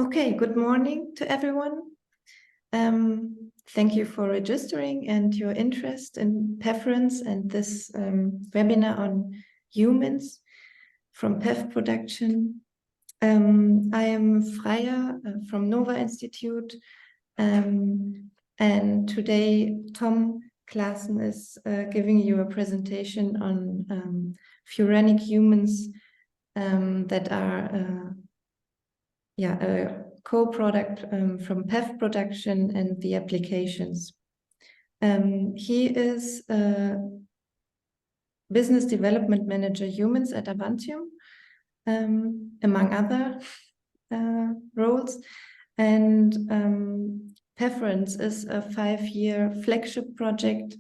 Okay, good morning to everyone. Thank you for registering and your interest in PEFerence and this webinar on humans from PEF production. I am Freya from nova-Institut, and today Tom Claassen is giving you a presentation on Furanic Humins that are a co-product from PEF production and the applications. He is a business development manager humans at Avantium, among other roles. And PEFerence is a 5-year flagship project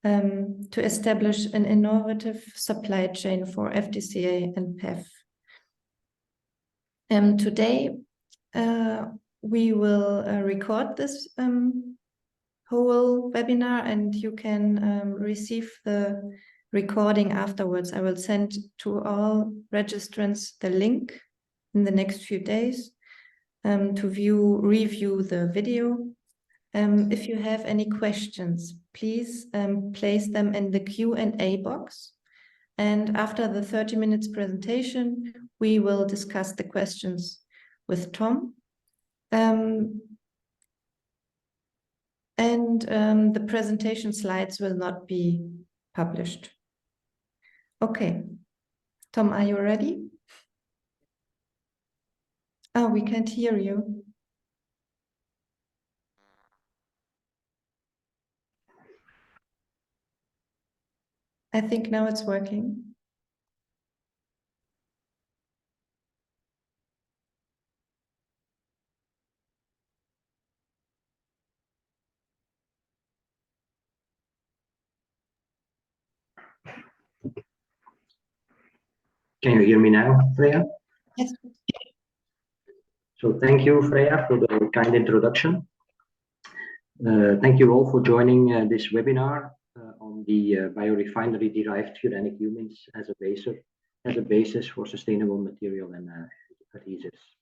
to establish an innovative supply chain for FDCA and PEF. Today, we will record this whole webinar, and you can receive the recording afterwards. I will send to all registrants the link in the next few days to review the video. If you have any questions, please place them in the Q&A box. And after the 30 minutes presentation, we will discuss the questions with Tom. The presentation slides will not be published. Okay, Tom, are you ready? Oh, we can't hear you. I think now it's working. Can you hear me now, Freya? Yes. So thank you, Freya, for the kind introduction. Thank you all for joining this webinar on the biorefinery derived furanic humins as a basis for sustainable material and adhesives.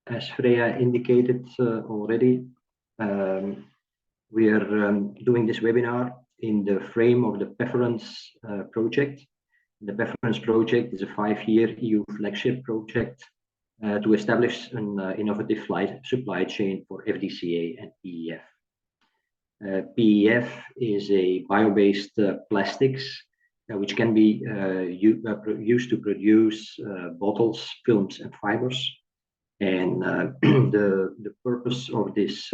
As Freya indicated already, we are doing this webinar in the frame of the PEFerence project. The PEFerence project is a 5-year EU flagship project to establish an innovative supply chain for FDCA and PEF. PEF is a bio-based plastics which can be used to produce bottles, films, and fibers. And the purpose of this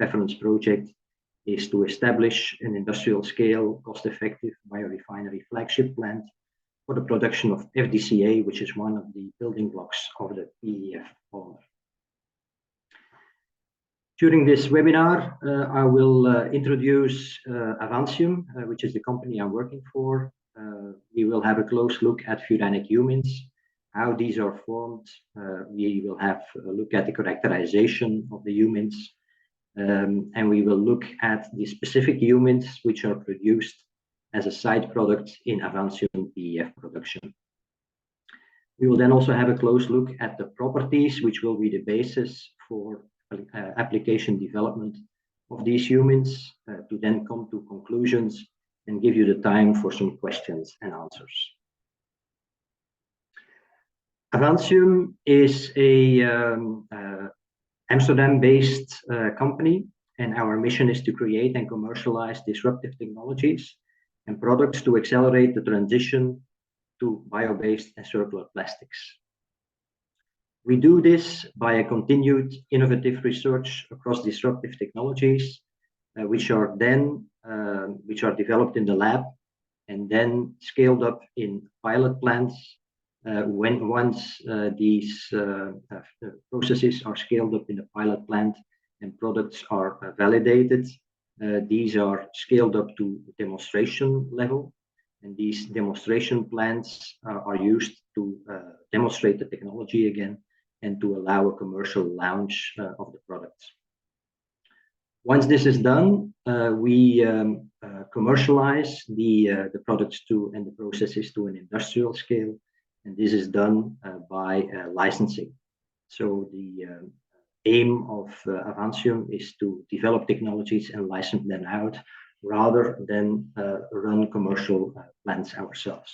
PEFerence project is to establish an industrial scale, cost-effective biorefinery flagship plant for the production of FDCA, which is one of the building blocks of the PEF polymer. During this webinar, I will introduce Avantium, which is the company I'm working for. We will have a close look at Furanic Humins, how these are formed. We will have a look at the characterization of the humins. And we will look at the specific humins which are produced as a side product in Avantium PEF production. We will then also have a close look at the properties which will be the basis for application development of these humins to then come to conclusions and give you the time for some questions and answers. Avantium is a Amsterdam-based company, and our mission is to create and commercialize disruptive technologies and products to accelerate the transition to bio-based and circular plastics. We do this by a continued innovative research across disruptive technologies, which are developed in the lab and then scaled up in pilot plants. Once these processes are scaled up in the pilot plant and products are validated, these are scaled up to demonstration level, and these demonstration plants are used to demonstrate the technology again and to allow a commercial launch of the products. Once this is done, we commercialize the products and the processes to an industrial scale, and this is done by licensing. So the aim of Avantium is to develop technologies and license them out rather than run commercial plants ourselves.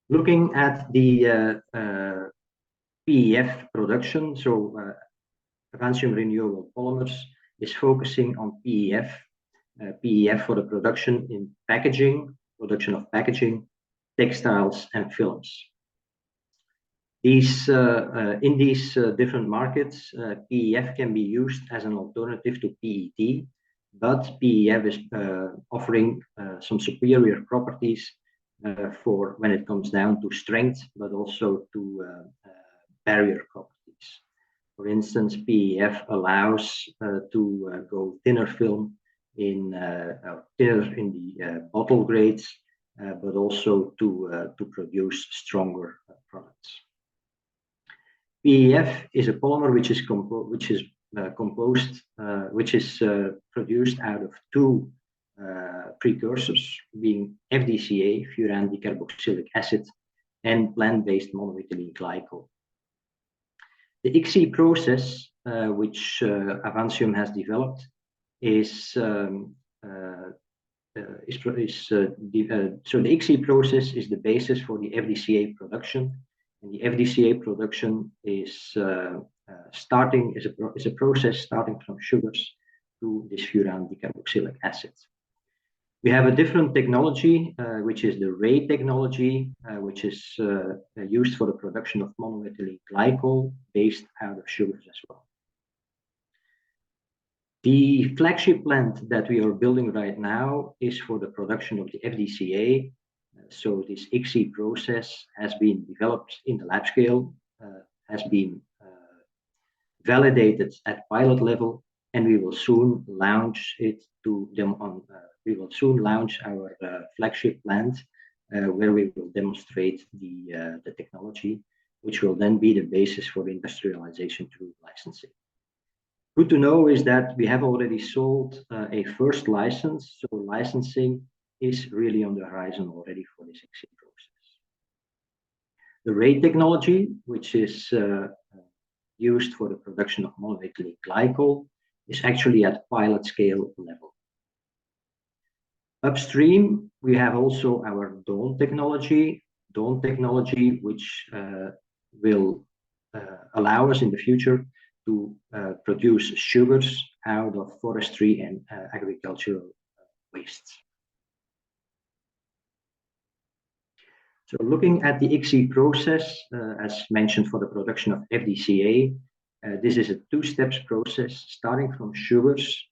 Looking at the PEF production, so Avantium Renewable Polymers is focusing on PEF, PEF for the production in production of packaging, textiles, and films. In these different markets, PEF can be used as an alternative to PET, but PEF is offering some superior properties for when it comes down to strength, but also to barrier properties. For instance, PEF allows to go thinner film thinner in the bottle grades, but also to produce stronger products. PEF is a polymer which is produced out of two precursors, being FDCA, furandicarboxylic acid, and plant-based monoethylene glycol. The ICSI process, which Avantium has developed, so the ICSI process is the basis for the FDCA production, and the FDCA production is a process starting from sugars to this furandicarboxylic acid. We have a different technology, which is the RAY technology, which is used for the production of monoethylene glycol based out of sugars as well. The flagship plant that we are building right now is for the production of the FDCA. So this ICSI process has been developed in the lab scale, has been validated at pilot level, and we will soon launch it to them on. We will soon launch our flagship plant, where we will demonstrate the technology, which will then be the basis for industrialization through licensing. Good to know is that we have already sold a first license, so licensing is really on the horizon already for this ICSI process. The RAY technology, which is used for the production of monoethylene glycol, is actually at pilot scale level. Upstream, we have also our DAWN technology, which will allow us in the future to produce sugars out of forestry and agricultural wastes. So looking at the ICSI process, as mentioned for the production of FDCA, this is a two-step process starting from sugars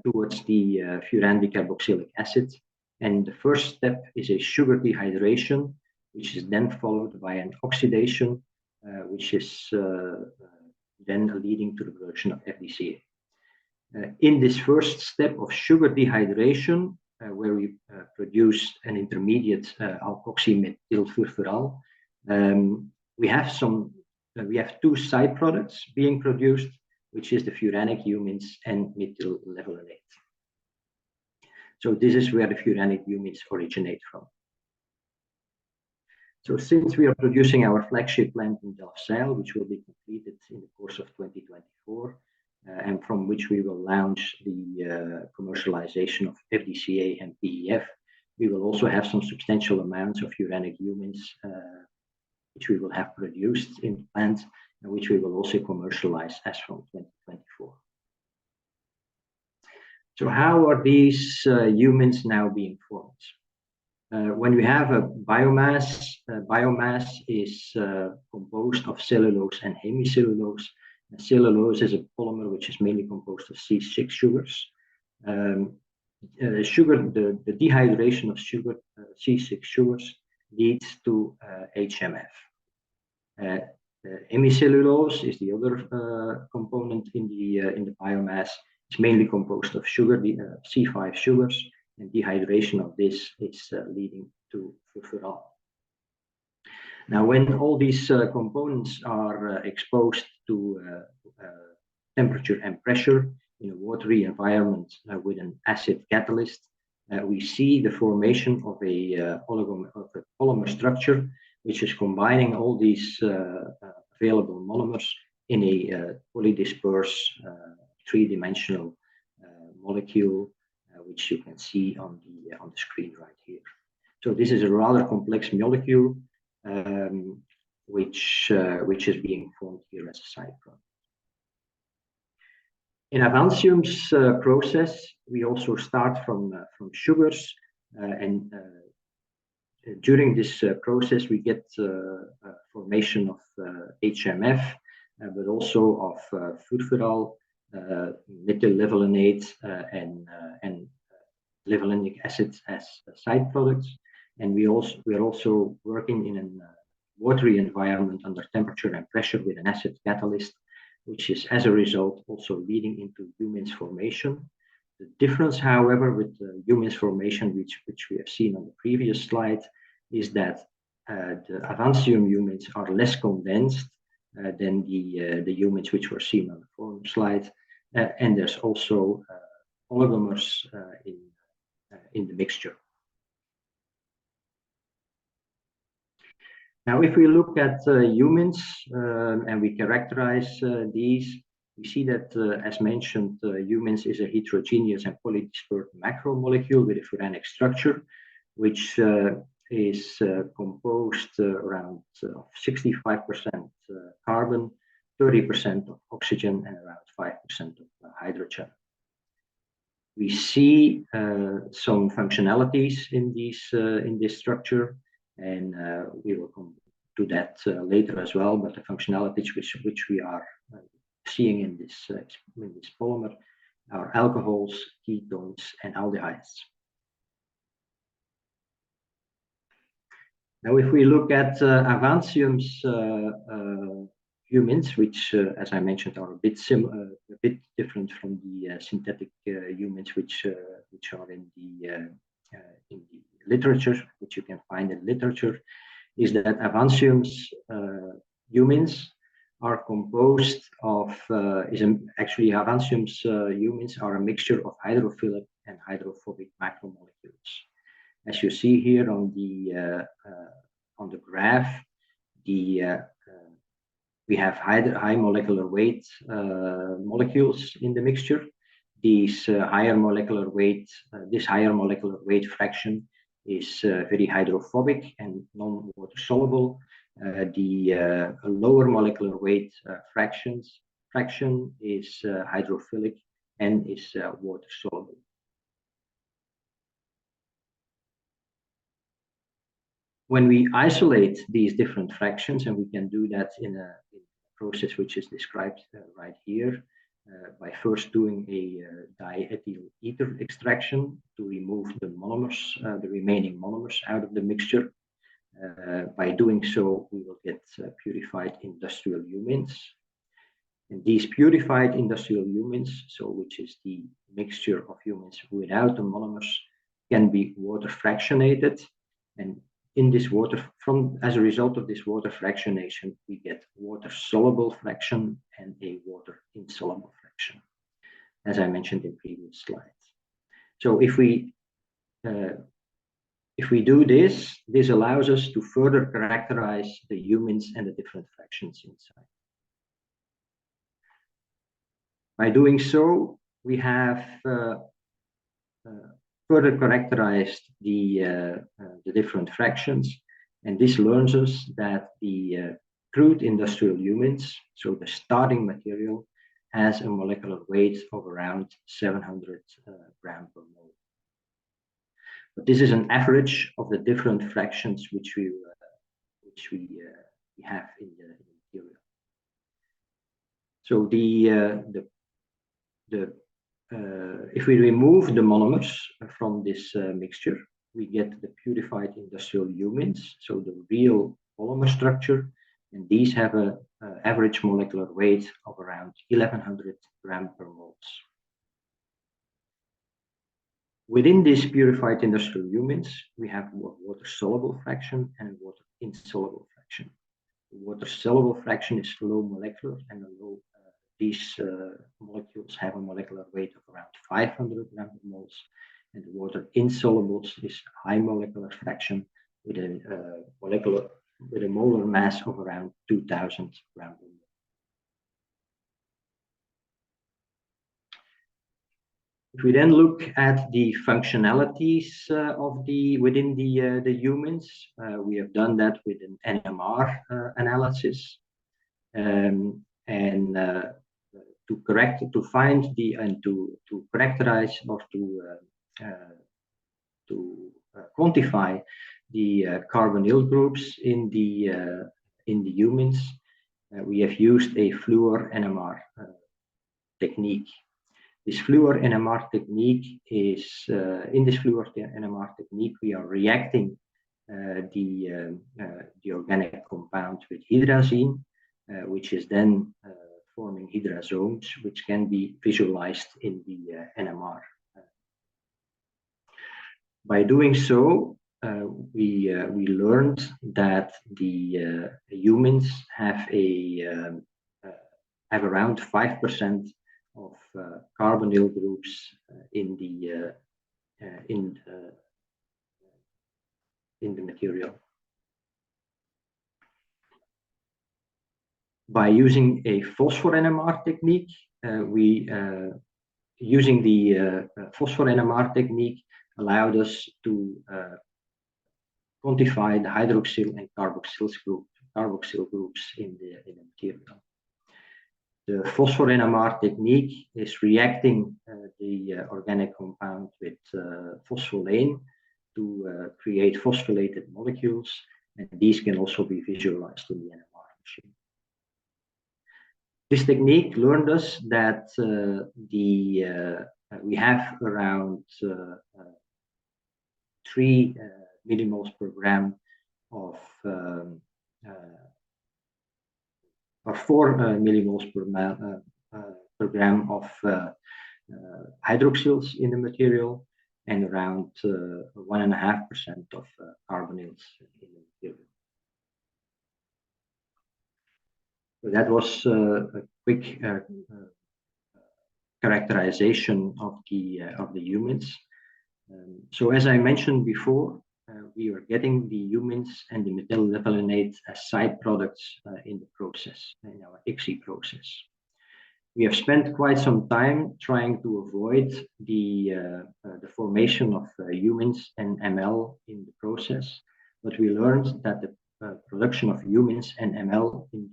towards the furandicarboxylic acid. And the first step is a sugar dehydration, which is then followed by an oxidation, which is then leading to the production of FDCA. In this first step of sugar dehydration, where we produce an intermediate alkoxymethylfurfural, we have two side products being produced, which is the Furanic Humins and methyl levolinate. So this is where the Furanic Humins originate from. So since we are producing our flagship plant in Delfzijl, which will be completed in the course of 2024, and from which we will launch the commercialization of FDCA and PEF, we will also have some substantial amounts of Furanic Humins, which we will have produced in the plant, and which we will also commercialize as from 2024. So how are these humins now being formed? When we have a biomass, biomass is composed of cellulose and hemicellulose. Cellulose is a polymer which is mainly composed of C6 sugars. The dehydration of sugar, C6 sugars, leads to HMF. Hemicellulose is the other component in the biomass. It's mainly composed of sugar, C5 sugars, and dehydration of this is leading to furfural. Now, when all these components are exposed to temperature and pressure in a watery environment with an acid catalyst, we see the formation of a polymer structure, which is combining all these available monomers in a polydisperse three-dimensional molecule, which you can see on the screen right here. So this is a rather complex molecule, which is being formed here as a side product. In Avantium's process, we also start from sugars, and during this process we get formation of HMF, but also of furfural, methyl levolinate, and levolinic acid as side products. And we are also working in a watery environment under temperature and pressure with an acid catalyst, which is as a result also leading into humins formation. The difference, however, with the humins formation, which we have seen on the previous slide, is that the Avantium humins are less condensed than the humins which were seen on the former slide, and there's also oligomers in the mixture. Now, if we look at humins and we characterize these, we see that, as mentioned, humins is a heterogeneous and polydispersed macromolecule with a furanic structure, which is composed around 65% carbon, 30% of oxygen, and around 5% of hydrogen. We see some functionalities in this structure, and we will come to that later as well. But the functionalities which we are seeing in this polymer are alcohols, ketones, and aldehydes. Now, if we look at Avantium's humins, which, as I mentioned, are a bit different from the synthetic humins, which are in the literature, which you can find in literature, is that Avantium's humins are composed of actually Avantium's humins are a mixture of hydrophilic and hydrophobic macromolecules. As you see here on the graph, we have high molecular weight molecules in the mixture. This higher molecular weight fraction is very hydrophobic and non-water soluble. The lower molecular weight fraction is hydrophilic and is water soluble. When we isolate these different fractions, and we can do that in a process which is described right here, by first doing a diethyl ether extraction to remove the monomers, the remaining monomers out of the mixture. By doing so, we will get purified industrial humins. And these purified industrial humins, which is the mixture of humins without the monomers, can be water fractionated. And in this as a result of this water fractionation, we get water soluble fraction and a water insoluble fraction, as I mentioned in previous slides. So if we do this allows us to further characterize the humins and the different fractions inside. By doing so, we have further characterized the different fractions, and this learns us that the crude industrial humins, so the starting material, has a molecular weight of around 700 gram per mole. But this is an average of the different fractions which we have in the material. So if we remove the monomers from this mixture, we get the purified industrial humins, so the real polymer structure, and these have an average molecular weight of around 1100 gram per moles. Within this purified industrial humins, we have a water-soluble fraction and a water-insoluble fraction. The water-soluble fraction is low molecular and a low these molecules have a molecular weight of around 500 grams per moles, and the water insolubles is high molecular fraction with a molar mass of around 2,000 grams per mole. If we then look at the functionalities within the humins, we have done that with an NMR analysis, and to characterize or to quantify the carbonyl groups in the humins, we have used a fluor NMR technique. This fluor NMR technique is, in this fluor NMR technique, we are reacting the organic compound with hydrazine, which is then forming hydrazomes, which can be visualized in the NMR. By doing so, we learned that the humins have around 5% of carbonyl groups in the material. By using a phosphor NMR technique, using the phosphor NMR technique allowed us to quantify the hydroxyl and carboxyl groups in the material. The phosphor NMR technique is reacting the organic compound with phospholane to create phosphorylated molecules, and these can also be visualized in the NMR machine. This technique learned us that we have around 3 millimoles per gram of or 4 millimoles per gram of hydroxyls in the material, and around 1.5% of carbonyls in the material. So that was a quick characterization of the humins. So as I mentioned before, we are getting the humins and the methylethylenate as side products in the process, in our ICSI process. We have spent quite some time trying to avoid the formation of humins and ML in the process, but we learned that the production of humins and ML in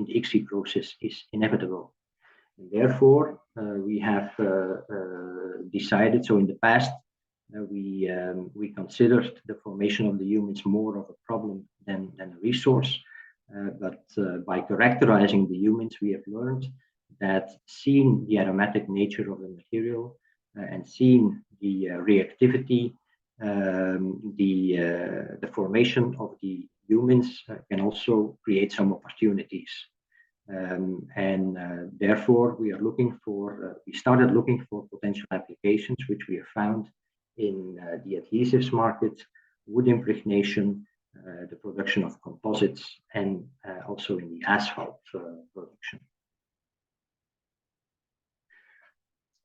the ICSI process is inevitable. And therefore, we have decided, so in the past, we considered the formation of the humins more of a problem than a resource. But by characterizing the humins, we have learned that seeing the aromatic nature of the material and seeing the reactivity, the formation of the humins can also create some opportunities. Therefore, we started looking for potential applications, which we have found in the adhesives market, wood impregnation, the production of composites, and also in the asphalt production.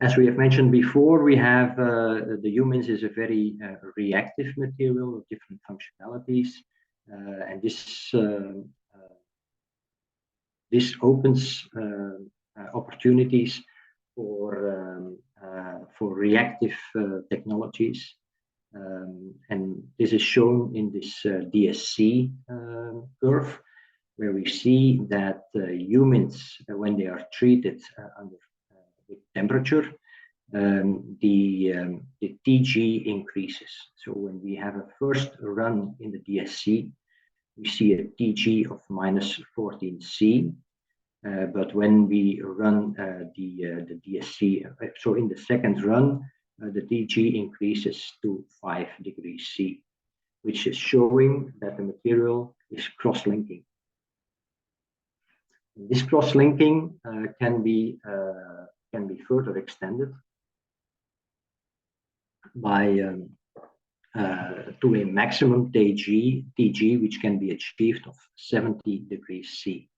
As we have mentioned before, we have the humins is a very reactive material with different functionalities, and this opens opportunities for reactive technologies, and this is shown in this DSC curve, where we see that humins, when they are treated with temperature, the TG increases. So when we have a first run in the DSC, we see a TG of -14 C. But when we run the DSC, so in the second run, the TG increases to 5 degrees C, which is showing that the material is cross-linking. This cross-linking can be further extended by to a maximum TG, which can be achieved of 70 degrees C.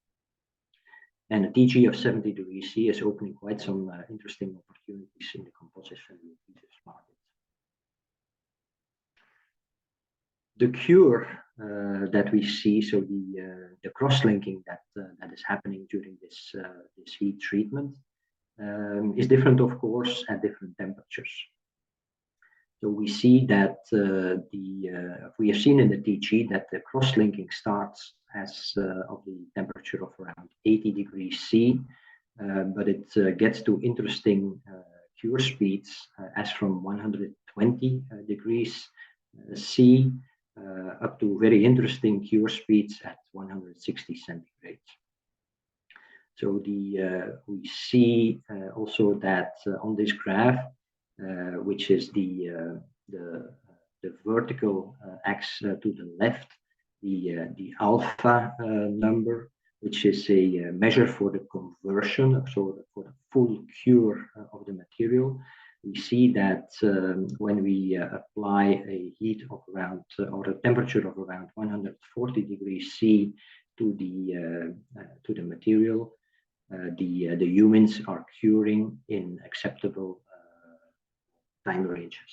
And a TG of 70 degrees C is opening quite some interesting opportunities in the composites and adhesives market. The cure that we see, so the cross-linking that is happening during this heat treatment is different, of course, at different temperatures. So we see that we have seen in the TG that the cross-linking starts as of the temperature of around 80 degrees C, but it gets to interesting cure speeds as from 120 degrees C up to very interesting cure speeds at 160 centigrade. So we see also that on this graph, which is the vertical axis to the left, the alpha number, which is a measure for the conversion, so for the full cure of the material. We see that when we apply a heat of around or a temperature of around 140 degrees C to the material, the humins are curing in acceptable time ranges.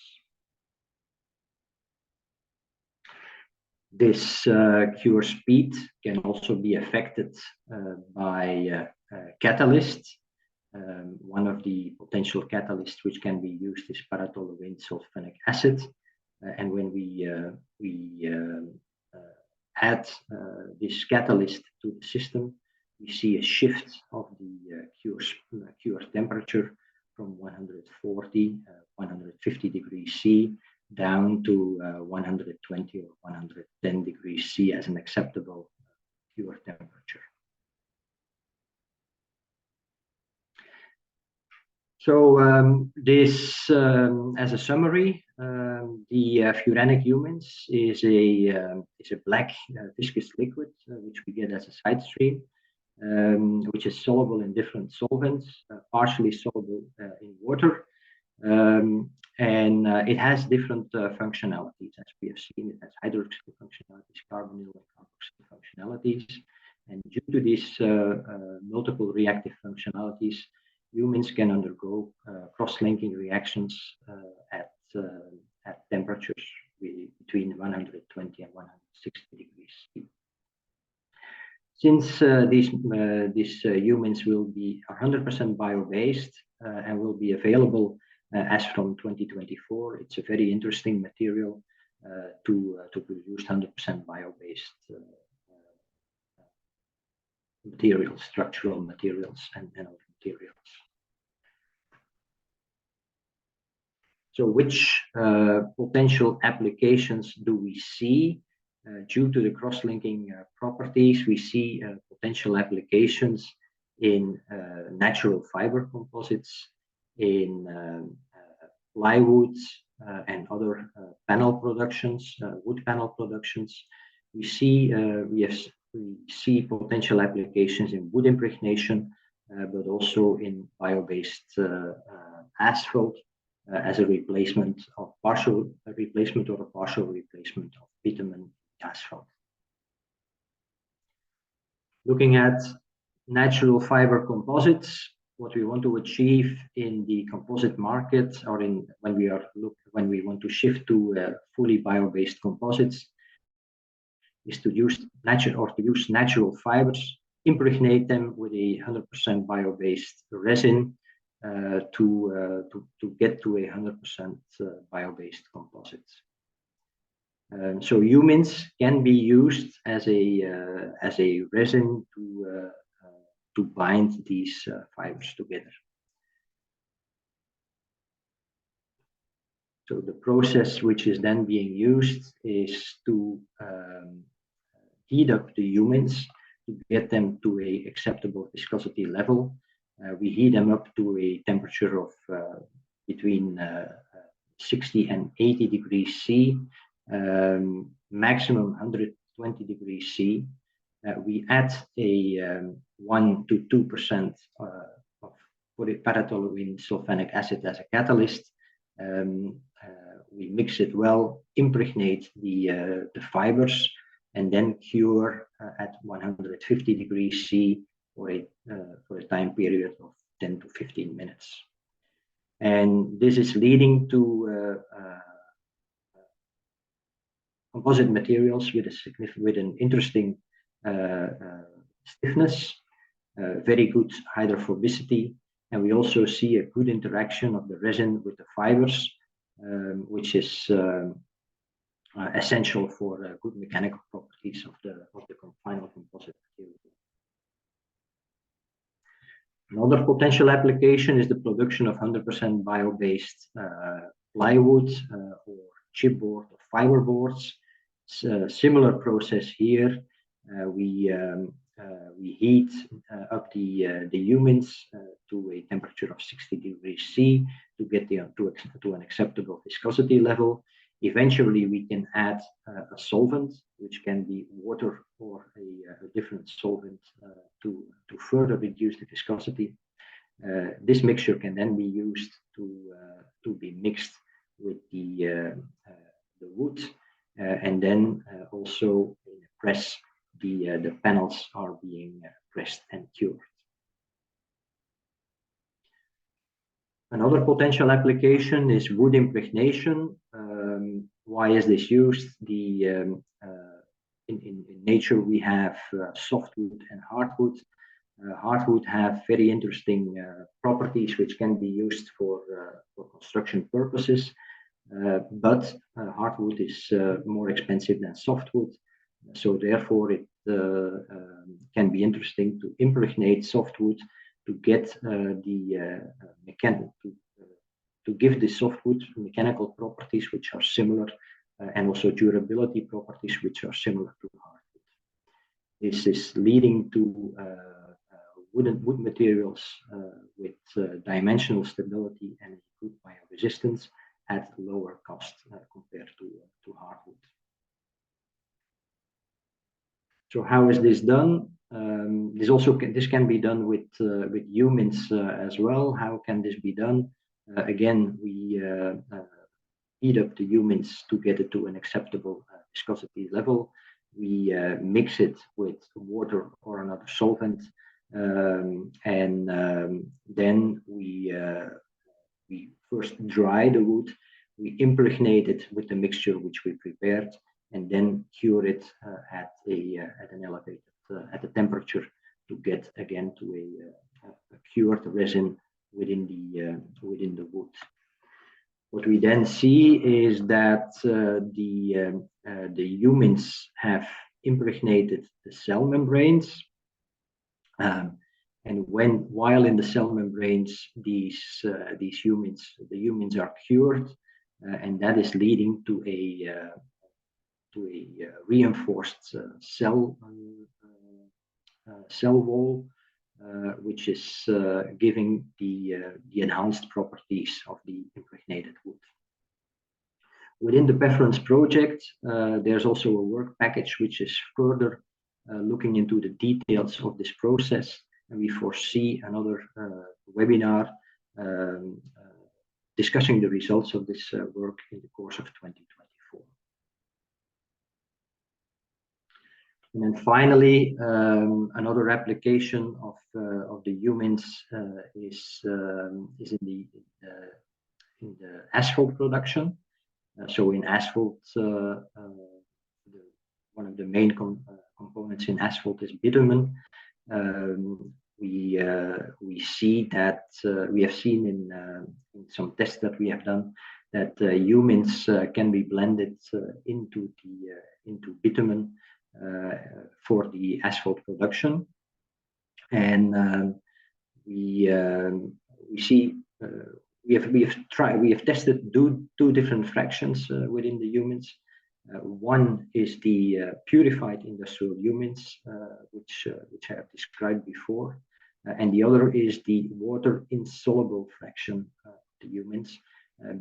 This cure speed can also be affected by catalysts. One of the potential catalysts which can be used is paratoluene sulfonic acid, and when we add this catalyst to the system, we see a shift of the cure temperature from 140, 150 degrees C down to 120 or 110 degrees C as an acceptable cure temperature. So this, as a summary, the Furanic Humins is a black viscous liquid which we get as a side stream, which is soluble in different solvents, partially soluble in water, and it has different functionalities. As we have seen, it has hydroxyl functionalities, carbonyl and carboxyl functionalities, and due to these multiple reactive functionalities, humins can undergo cross-linking reactions at temperatures between 120 and 160 degrees C. Since these humins will be 100% bio-based and will be available as from 2024, it's a very interesting material to produce 100% bio-based materials, structural materials, and other materials. So which potential applications do we see? Due to the cross-linking properties, we see potential applications in natural fiber composites, in plywoods and other panel productions, wood panel productions. We see potential applications in wood impregnation, but also in bio-based asphalt as a replacement or a partial replacement of bitumen asphalt. Looking at natural fiber composites, what we want to achieve in the composite market, or when we want to shift to fully bio-based composites, is to use natural fibers, impregnate them with a 100% bio-based resin to get to a 100% bio-based composites. So humins can be used as a resin to bind these fibers together. So the process which is then being used is to heat up the humins to get them to a acceptable viscosity level. We heat them up to a temperature of between 60 and 80 degrees C, maximum 120 degrees C. We add a 1 to 2% of paratoluene sulfonic acid as a catalyst. We mix it well, impregnate the fibers, and then cure at 150 degrees C for a time period of 10 to 15 minutes. And this is leading to composite materials with an interesting stiffness, very good hydrophobicity, and we also see a good interaction of the resin with the fibers, which is essential for good mechanical properties of the final composite material. Another potential application is the production of 100% bio-based plywood or chipboard or fiber boards. It's a similar process here. We heat up the humins to a temperature of 60 degrees C to get to an acceptable viscosity level. Eventually, we can add a solvent, which can be water or a different solvent to further reduce the viscosity. This mixture can then be used to be mixed with the wood, and then also in a press, the panels are being pressed and cured. Another potential application is wood impregnation. Why is this used? In nature, we have softwood and hardwood. Hardwood have very interesting properties which can be used for construction purposes, but hardwood is more expensive than softwood. So therefore, it can be interesting to impregnate softwood to get to give the softwood mechanical properties which are similar, and also durability properties which are similar to hardwood. This is leading to wood materials with dimensional stability and good bioresistance at lower cost compared to hardwood. So how is this done? This can be done with humins as well. How can this be done? Again, we heat up the humins to get it to an acceptable viscosity level. We mix it with water or another solvent, and then we first dry the wood. We impregnate it with the mixture which we prepared, and then cure it at an elevated at the temperature to get again to a cured resin within the wood. What we then see is that the humins have impregnated the cell membranes, and while in the cell membranes, the humins are cured, and that is leading to a reinforced cell wall, which is giving the enhanced properties of the impregnated wood. Within the PEFerence project, there's also a work package which is further looking into the details of this process, and we foresee another webinar discussing the results of this work in the course of 2024. And then finally, another application of the humins is in the asphalt production. So in asphalt, one of the main components in asphalt is bitumen. We see that we have seen in some tests that we have done that humins can be blended into bitumen for the asphalt production, and we have tested two different fractions within the humins. One is the purified industrial humins, which I have described before, and the other is the water insoluble fraction of the humins,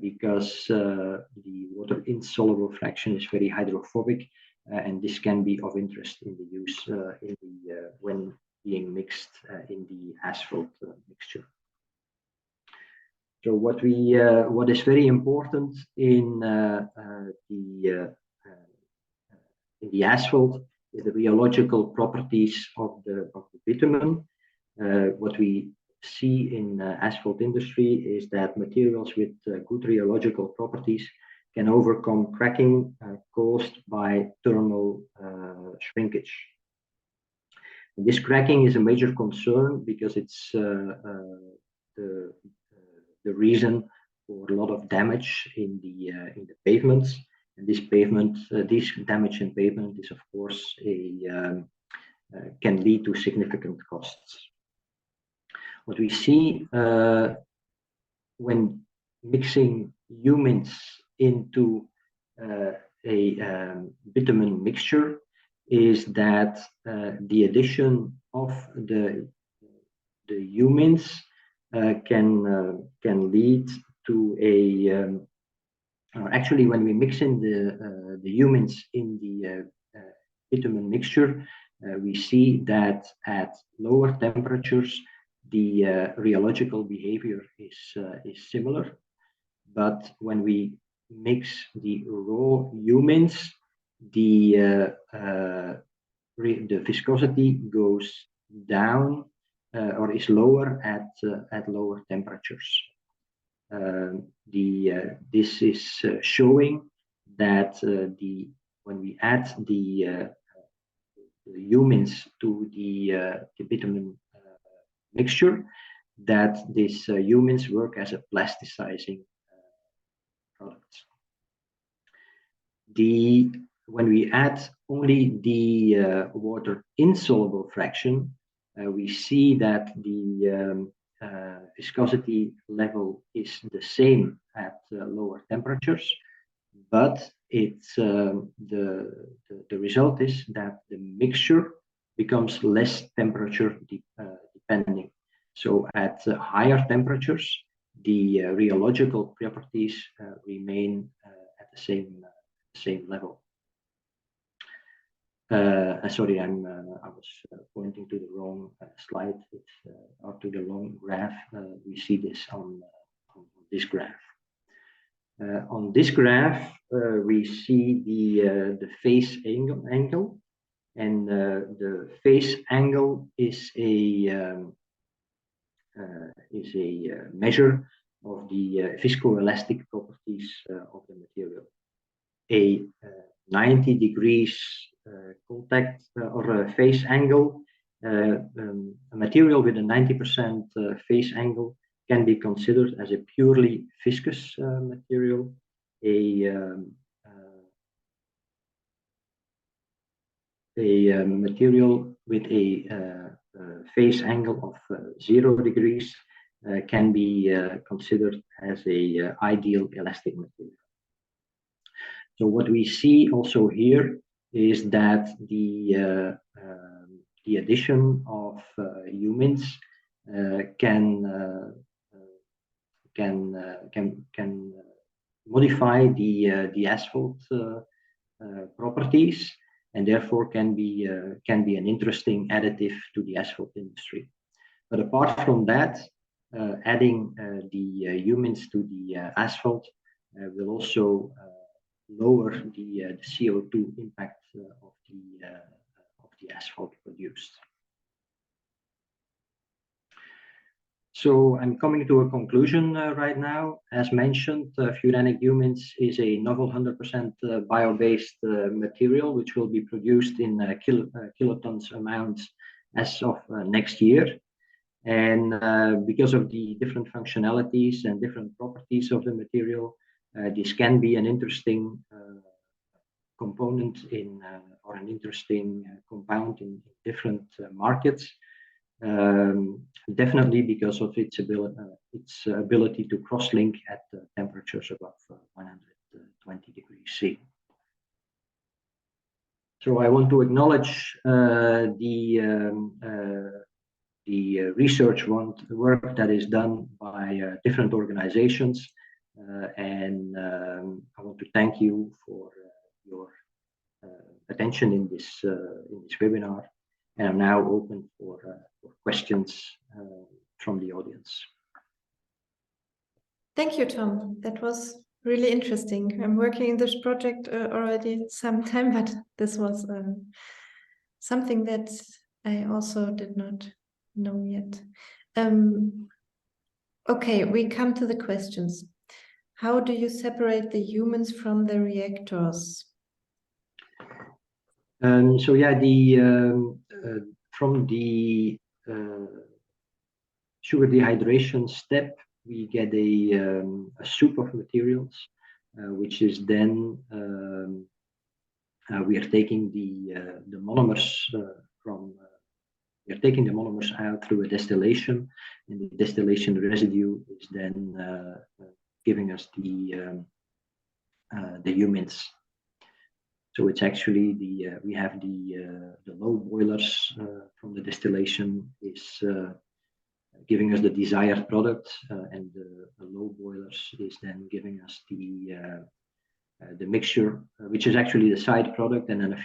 because the water insoluble fraction is very hydrophobic, and this can be of interest in the use when being mixed in the asphalt mixture. So what is very important in the asphalt is the rheological properties of the bitumen. What we see in asphalt industry is that materials with good rheological properties can overcome cracking caused by thermal shrinkage. And this cracking is a major concern because it's the reason for a lot of damage in the pavements. And this damage in pavement is, of course, can lead to significant costs. What we see when mixing humins into a bitumen mixture is that the addition of the humins can lead to a actually, when we mix in the humins in the bitumen mixture, we see that at lower temperatures the rheological behavior is similar, but when we mix the raw humins, the viscosity goes down or is lower at lower temperatures. This is showing that when we add the humins to the bitumen mixture, that these humins work as a plasticizing product. When we add only the water insoluble fraction, we see that the viscosity level is the same at lower temperatures, but it's the result is that the mixture becomes less temperature depending. So at higher temperatures, the rheological properties remain at the same level. Sorry, I was pointing to the wrong slide, or to the wrong graph. We see this on this graph. On this graph, we see the phase angle, and the phase angle is a measure of the viscoelastic properties of the material. A 90 degrees contact or a phase angle, a material with a 90% phase angle can be considered as a purely viscous material. A material with a phase angle of 0 degrees can be considered as a ideal elastic material. So what we see also here is that the addition of humins can modify the asphalt properties, and therefore can be an interesting additive to the asphalt industry. But apart from that, adding the humins to the asphalt will also lower the CO2 impact of the asphalt produced. So I'm coming to a conclusion right now. As mentioned, Furanic Humins is a novel 100% bio-based material which will be produced in kilotons amounts as of next year. And because of the different functionalities and different properties of the material, this can be an interesting component in or an interesting compound in different markets. Definitely because of its ability to cross-link at temperatures above 120 degrees C. So I want to acknowledge the research work that is done by different organizations, and I want to thank you for your attention in this webinar. And I'm now open for questions from the audience. Thank you, Tom. That was really interesting. I'm working in this project already some time, but this was something that I also did not know yet. Okay, we come to the questions. How do you separate the humans from the reactors? So yeah, from the sugar dehydration step, we get a soup of materials, which is then we are taking the monomers from. We are taking the monomers out through a distillation, and the distillation residue is then giving us the humins. So it's actually we have the low boilers from the distillation is giving us the desired product, and the low boilers is then giving us the mixture, which is actually the side product, and then a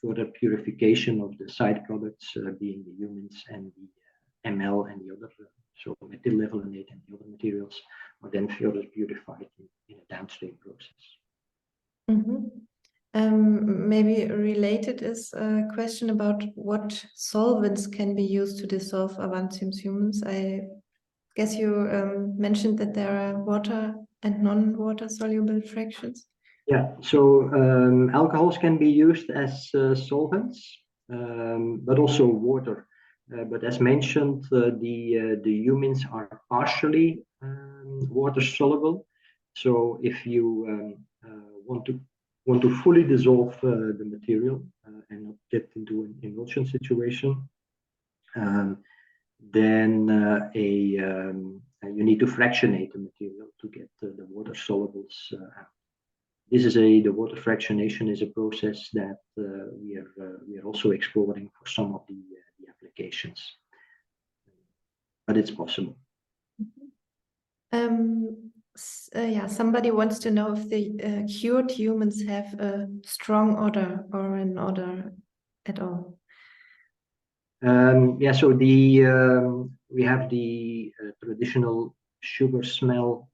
further purification of the side products, being the humins and the ML and the other, so methyl levolinate and the other materials are then further purified in a downstream process. Mm-hmm. Maybe related is a question about what solvents can be used to dissolve Avantium's humans. I guess you mentioned that there are water and non-water soluble fractions. Yeah, so alcohols can be used as solvents, but also water. But as mentioned, the humins are partially water soluble. So if you want to fully dissolve the material and not get into an emulsion situation, then you need to fractionate the material to get the water solubles out. The water fractionation is a process that we are also exploring for some of the applications, but it's possible. Yeah, somebody wants to know if the cured humans have a strong odor or an odor at all. Yeah, so we have the traditional sugar smell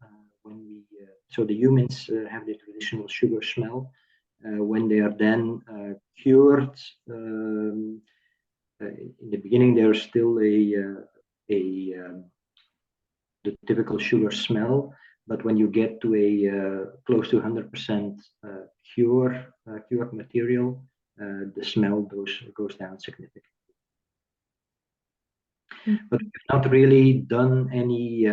so the humans have the traditional sugar smell when they are then cured. In the beginning, there's still the typical sugar smell, but when you get to a close to 100% cured material, the smell goes down significantly. But we've not really done any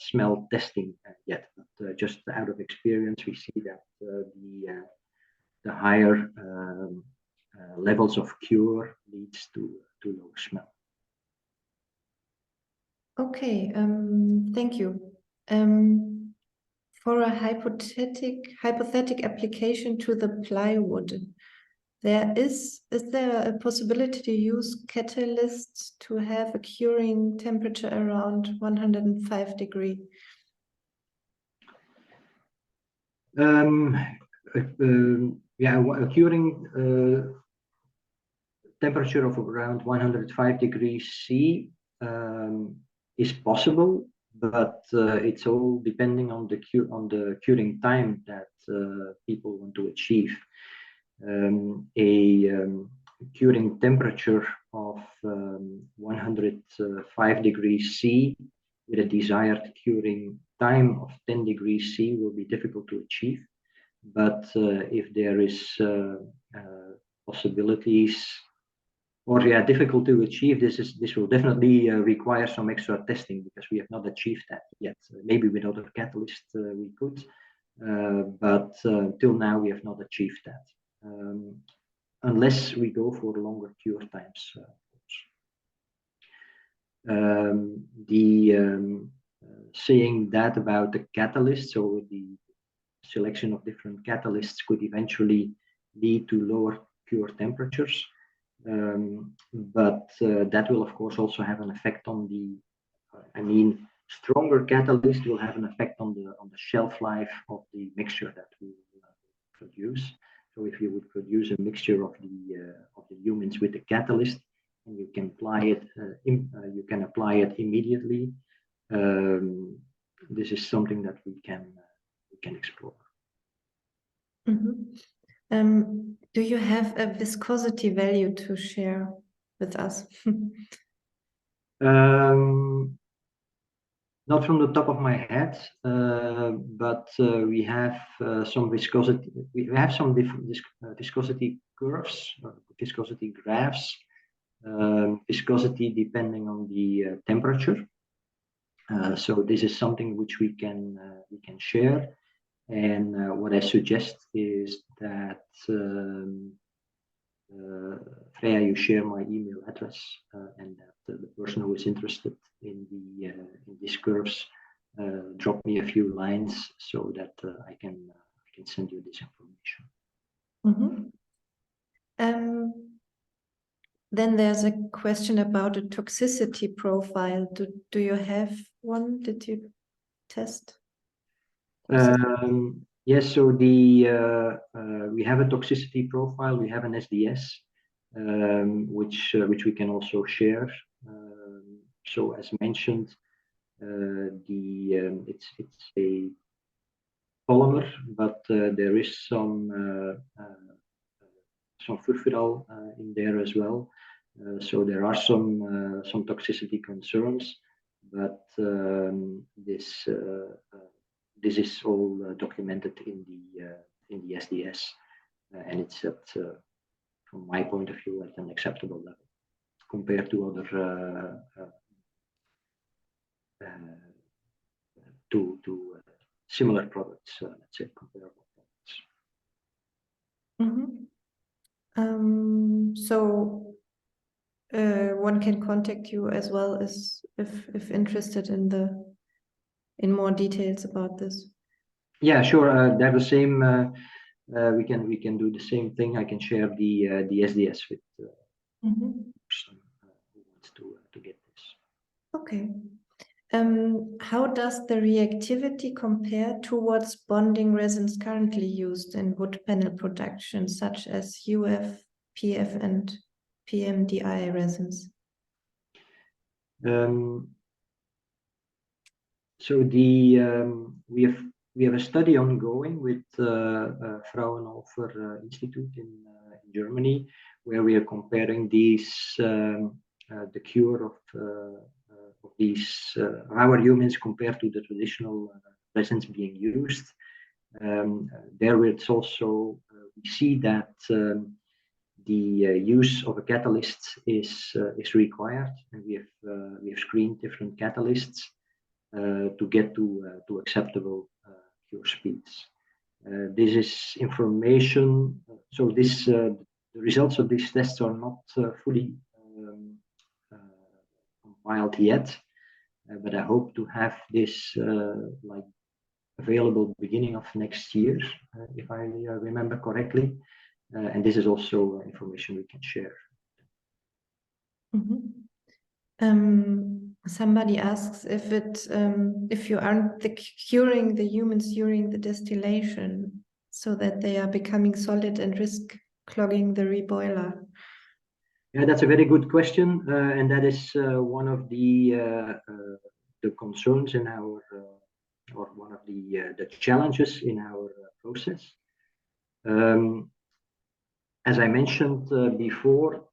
smell testing yet. But just out of experience, we see that the higher levels of cure leads to lower smell. Okay, thank you. For a hypothetical application to the plywood, is there a possibility to use catalysts to have a curing temperature around 105 degrees? Yeah, a curing temperature of around 105 degrees C is possible, but it's all depending on the curing time that people want to achieve. A curing temperature of 105 degrees C with a desired curing time of 10 degrees C will be difficult to achieve. But if there is possibilities, or yeah, difficult to achieve, this will definitely require some extra testing because we have not achieved that yet. Maybe with other catalysts we could, but till now we have not achieved that. Unless we go for longer cure times. Saying that about the catalyst, so the selection of different catalysts could eventually lead to lower cure temperatures, but that will of course also have an effect on stronger catalyst will have an effect on the shelf life of the mixture that we will produce. So if you would produce a mixture of the humins with the catalyst, and you can apply it immediately, this is something that we can explore. Mm-hmm. Do you have a viscosity value to share with us? Not from the top of my head, but we have some viscosity. We have some viscosity curves, viscosity graphs, viscosity depending on the temperature. So this is something which we can share. And what I suggest is that Freya, you share my email address, and that the person who is interested in these curves drop me a few lines so that I can send you this information. Mm-hmm. Then there's a question about a toxicity profile. Do you have one? Did you test? Yes, so we have a toxicity profile. We have an SDS, which we can also share. So as mentioned, it's a polymer, but there is some furfural in there as well. So there are some toxicity concerns, but this is all documented in the SDS, and it's at, from my point of view, at an acceptable level compared to other similar products, let's say comparable products. Mm-hmm. So one can contact you as well as if interested in more details about this. Yeah, sure. They're the same. We can do the same thing. I can share the SDS with person who wants to get this. Okay. How does the reactivity compare towards bonding resins currently used in wood panel production, such as UF, PF, and PMDI resins? So we have a study ongoing with Fraunhofer Institute in Germany, where we are comparing these the cure of these our humans compared to the traditional resins being used. There it's also we see that the use of a catalyst is required, and we have screened different catalysts to get to acceptable cure speeds. This is information. So the results of these tests are not fully compiled yet, but I hope to have this like available beginning of next year, if I remember correctly. And this is also information we can share. Somebody asks if you aren't curing the humans during the distillation so that they are becoming solid and risk clogging the reboiler. Yeah, that's a very good question, and that is one of the concerns in our or one of the challenges in our process. As I mentioned before,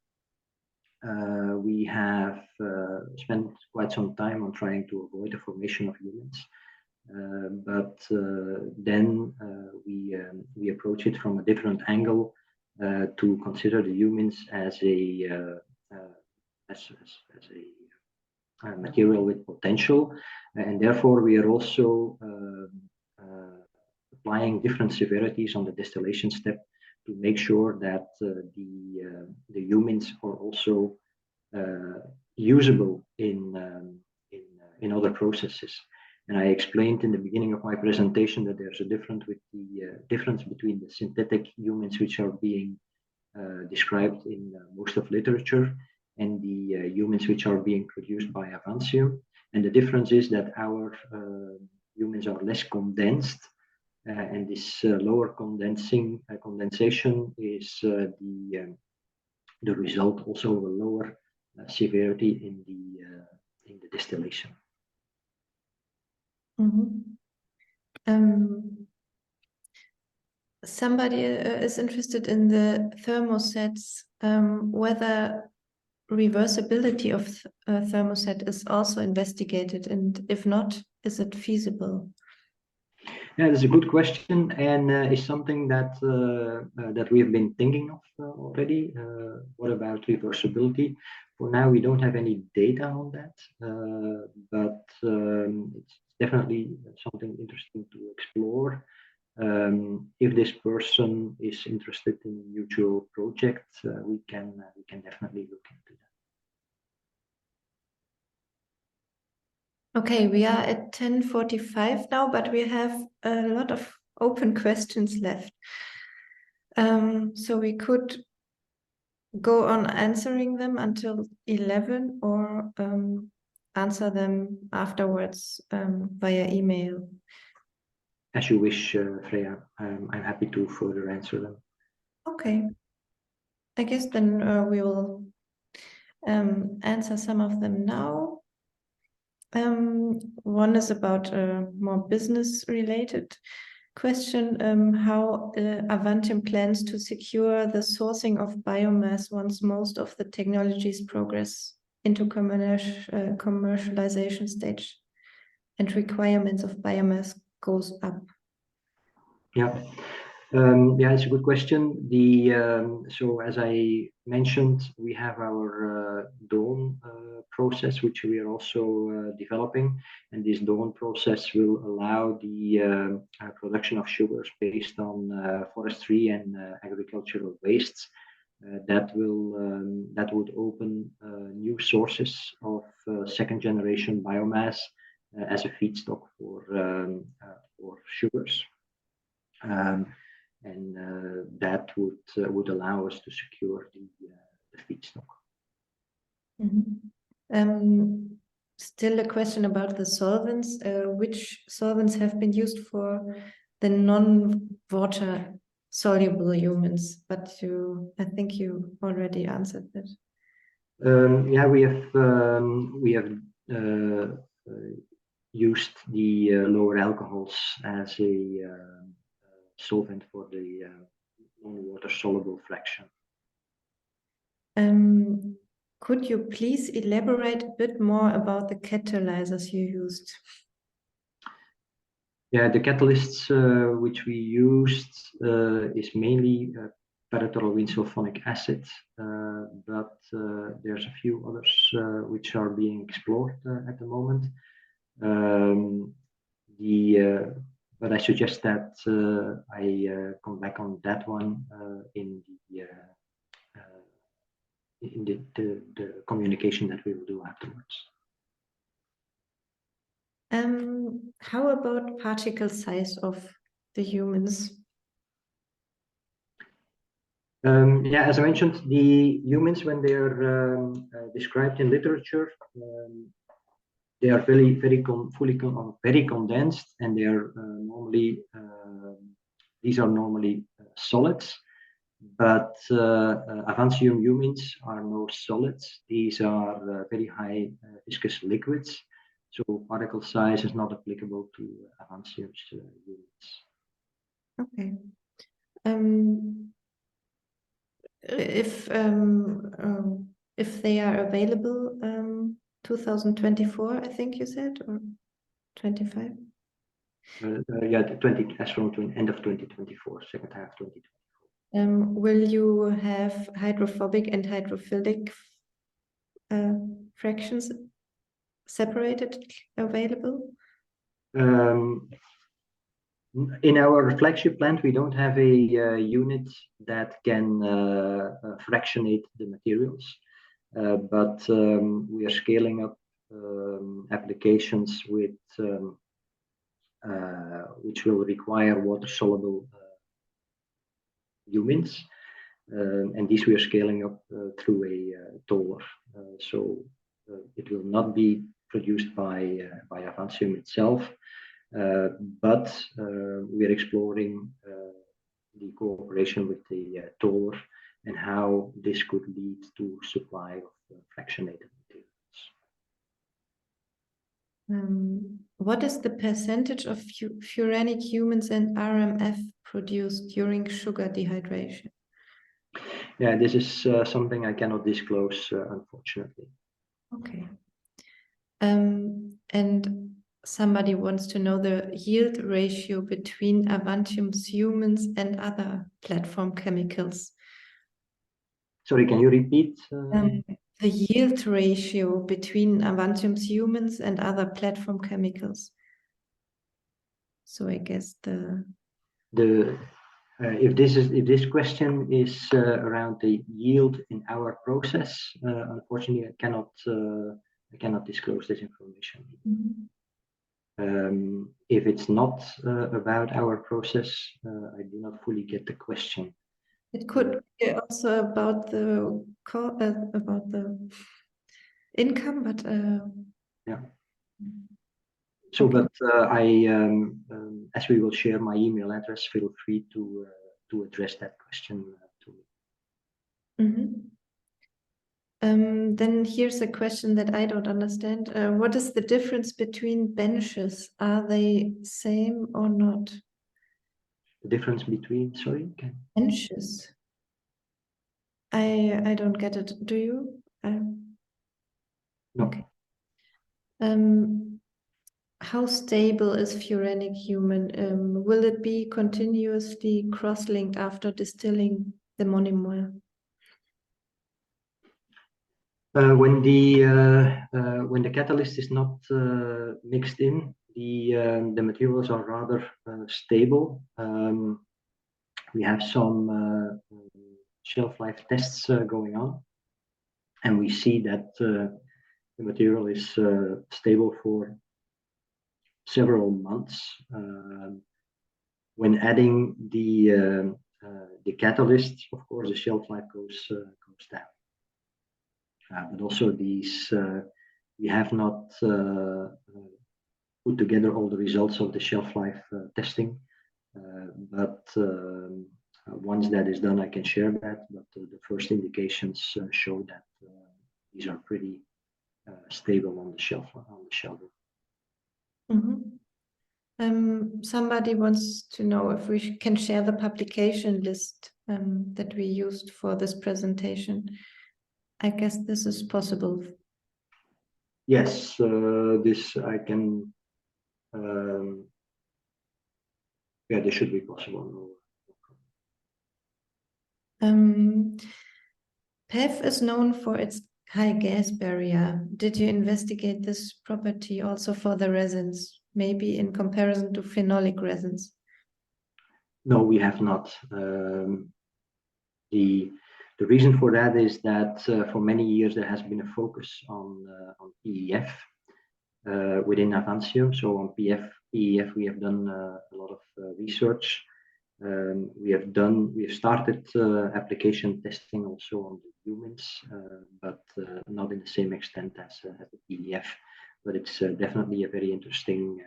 we have spent quite some time on trying to avoid the formation of humans, but then we approach it from a different angle to consider the humans as a material with potential, and therefore we are also applying different severities on the distillation step to make sure that the humans are also usable in other processes. And I explained in the beginning of my presentation that there's a difference between the synthetic humans which are being described in most of literature and the humans which are being produced by Avancium. And the difference is that our humans are less condensed, and this lower condensation is the result also of a lower severity in the distillation. Somebody is interested in the thermosets, whether reversibility of thermoset is also investigated, and if not, is it feasible? Yeah, that's a good question, and is something that that we have been thinking of already. What about reversibility? For now, we don't have any data on that, but it's definitely something interesting to explore. If this person is interested in a mutual project, we can definitely look into that. Okay, we are at 10:45 now, but we have a lot of open questions left. So we could go on answering them until 11 or answer them afterwards via email. As you wish, Freya. I'm happy to further answer them. Okay. I guess then we will answer some of them now. One is about a more business-related question, how Avantium plans to secure the sourcing of biomass once most of the technologies progress into commercialization stage and requirements of biomass goes up. Yeah. Yeah, it's a good question. So as I mentioned, we have our Dawn process, which we are also developing, and this Dawn process will allow the production of sugars based on forestry and agricultural wastes. That would open new sources of second generation biomass as a feedstock for sugars. And that would allow us to secure the feedstock. Mm-hmm. Still a question about the solvents. Which solvents have been used for the non-water soluble humins? But I think you already answered that. Yeah, we have used the lower alcohols as a solvent for the non-water soluble fraction. Could you please elaborate a bit more about the catalyzers you used? Yeah, the catalysts which we used is mainly paratoluene sulfonic acid, but there's a few others which are being explored at the moment. But I suggest that I come back on that one in the communication that we will do afterwards. How about particle size of the humins? Yeah, as I mentioned, the humins, when they are described in literature, they are very condensed, and they are normally these are normally solids. But Avantium humins are no solids. These are very high viscous liquids. So particle size is not applicable to Avantium's humins. Okay. If they are available 2024, I think you said, or 25? Yeah, as from end of 2024, second half 2024. Will you have hydrophobic and hydrophilic fractions separated available? In our flagship plant, we don't have a unit that can fractionate the materials, but we are scaling up applications with which will require water-soluble humins, and these we are scaling up through a toller. So it will not be produced by Avantium itself, but we are exploring the cooperation with the toller and how this could lead to supply of fractionated materials. What is the percentage of furanic humins and RMF produced during sugar dehydration? Yeah, this is something I cannot disclose, unfortunately. Okay. And somebody wants to know the yield ratio between Avantium humins and other platform chemicals. Sorry, can you repeat? The yield ratio between Avantium humins and other platform chemicals. So I guess if this question is around the yield in our process, unfortunately, I cannot disclose this information. If it's not about our process, I do not fully get the question. It could be also about the income, but yeah. So, okay. but as we will share my email address, feel free to address that question to me. Then here's a question that I don't understand. What is the difference between benches? Are they same or not? The difference between, sorry? Benches. I don't get it. Do you? No. Okay. How stable is furanic humin? Will it be continuously cross-linked after distilling the monomer? When the catalyst is not mixed in, the materials are rather stable. We have some shelf life tests going on, and we see that the material is stable for several months. When adding the catalyst, of course, the shelf life goes down. But also these, we have not put together all the results of the shelf life testing. But once that is done, I can share that. But the first indications show that these are pretty stable on the shelf. Somebody wants to know if we can share the publication list that we used for this presentation. I guess this is possible. Yes, this I can. Yeah, this should be possible. PEF is known for its high gas barrier. Did you investigate this property also for the resins, maybe in comparison to phenolic resins? No, we have not. The reason for that is that for many years there has been a focus on PEF within Avantium. So on PEF we have done a lot of research. We have started application testing also on the humans, but not in the same extent as the PEF. But it's definitely a very interesting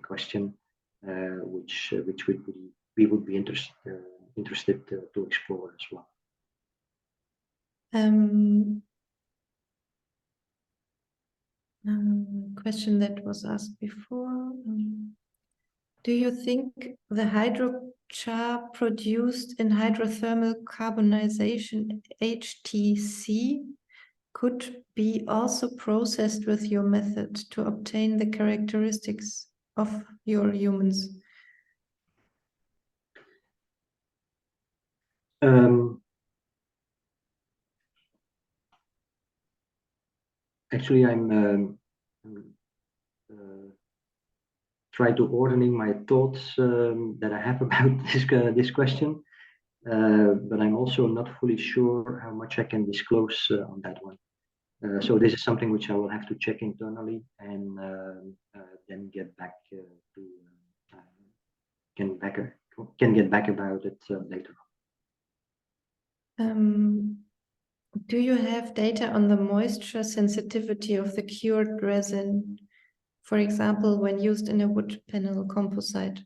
question, which we would be interested to explore as well. Question that was asked before. Do you think the hydrochar produced in hydrothermal carbonization HTC could be also processed with your method to obtain the characteristics of your humans? Actually, I'm try to ordering my thoughts that I have about this question, but I'm also not fully sure how much I can disclose on that one. So this is something which I will have to check internally and then get back can get back about it later on. Do you have data on the moisture sensitivity of the cured resin, for example, when used in a wood panel composite?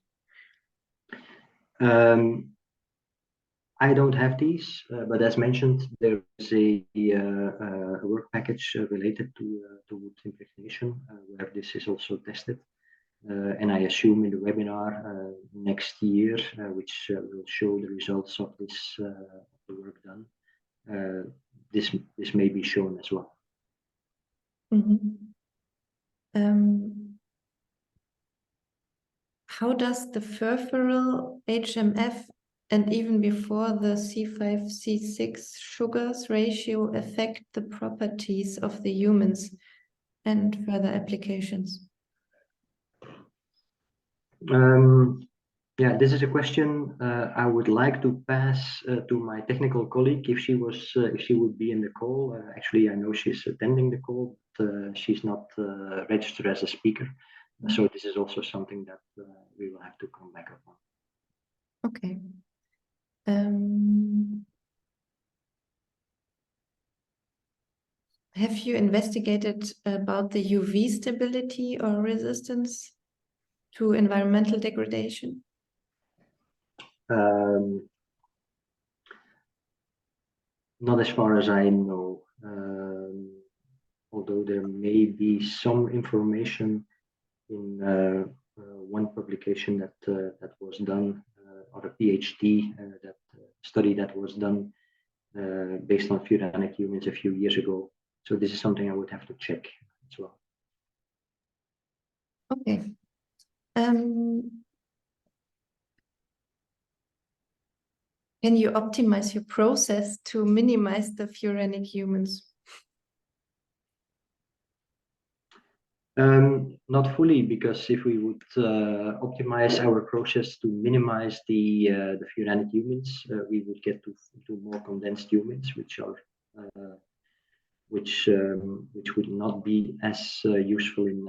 I don't have these, but as mentioned, there is a work package related to wood impregnation where this is also tested. And I assume in the webinar next year, which will show the results of this work done, this may be shown as well. How does the furfural HMF and even before the C5C6 sugars ratio affect the properties of the humans and further applications? Yeah, this is a question I would like to pass to my technical colleague if she would be in the call. Actually, I know she's attending the call, but she's not registered as a speaker. So this is also something that we will have to come back upon. Okay. Have you investigated about the UV stability or resistance to environmental degradation? Not as far as I know, although there may be some information in one publication that was done, or a PhD study that was done based on Furanic Humins a few years ago. So this is something I would have to check as well. Okay. Can you optimize your process to minimize the Furanic Humins? Not fully, because if we would optimize our process to minimize the Furanic Humins, we would get to more condensed humins, which would not be as useful in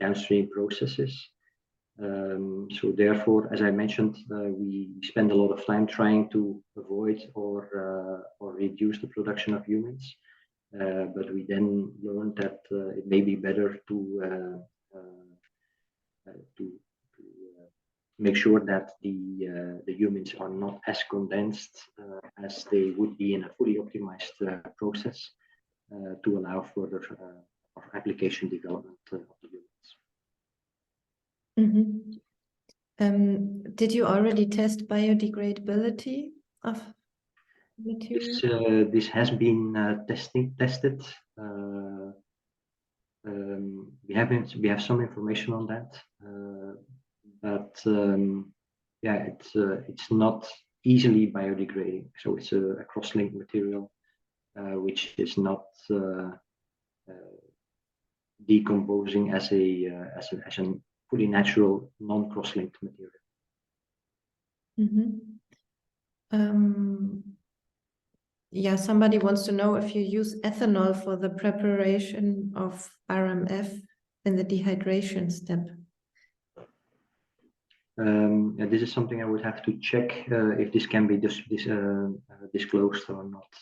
downstream processes. So therefore, as I mentioned, we spend a lot of time trying to avoid or reduce the production of humins. But we then learned that it may be better to make sure that the humins are not as condensed as they would be in a fully optimized process to allow further application development of the humins. Did you already test biodegradability of material? This has been tested. We have some information on that, but yeah, it's not easily biodegrading. So it's a cross-linked material which is not decomposing as a fully natural non-cross-linked material. Yeah, somebody wants to know if you use ethanol for the preparation of RMF in the dehydration step. Yeah, this is something I would have to check if this can be disclosed or not.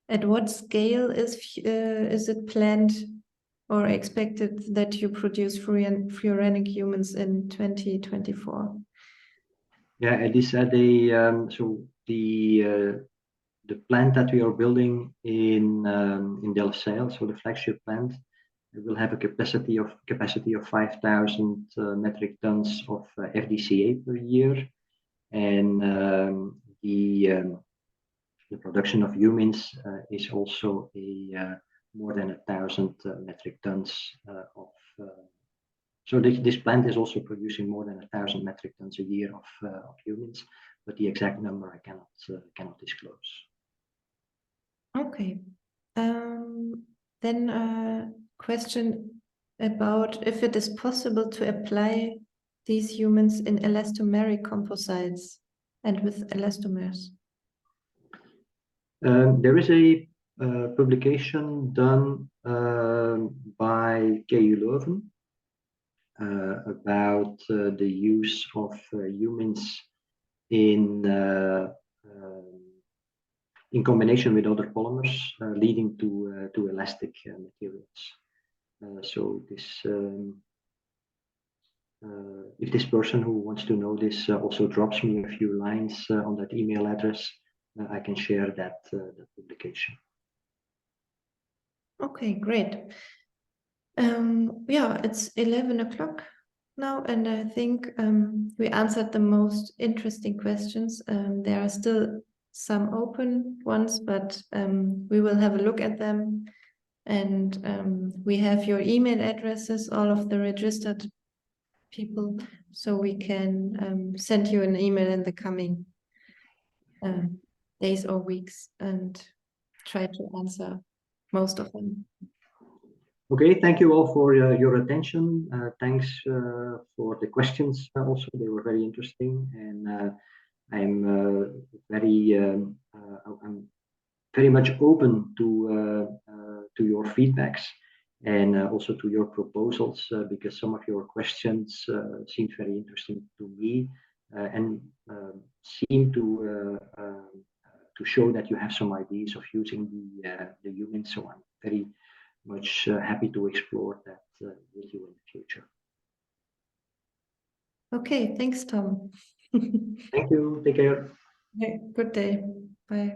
At what scale is it planned or expected that you produce Furanic Humins in 2024? Yeah, it is at a so the plant that we are building in Delfzijl, so the flagship plant, it will have a capacity of 5,000 metric tons of FDCA per year, and the production of humins is also more than 1,000 metric tons of. So this plant is also producing more than 1,000 metric tons a year of humins, but the exact number I cannot disclose. Okay. Then a question about if it is possible to apply these humins in elastomeric composites and with elastomers. There is a publication done by KU Leuven about the use of humins in combination with other polymers, leading to elastic materials. So this, if this person who wants to know this also drops me a few lines on that email address, I can share that publication. Okay, great. Yeah, it's 11 o'clock. now, and I think we answered the most interesting questions. There are still some open ones, but we will have a look at them. And we have your email addresses, all of the registered people, so we can send you an email in the coming days or weeks and try to answer most of them. Okay, thank you all for your attention. Thanks for the questions also. They were very interesting, and I'm very much open to your feedbacks and also to your proposals, because some of your questions seemed very interesting to me and seem to show that you have some ideas of using the humans. So I'm very much happy to explore that with you in the future. Okay, thanks, Tom. Thank you. Take care. Good day. Bye.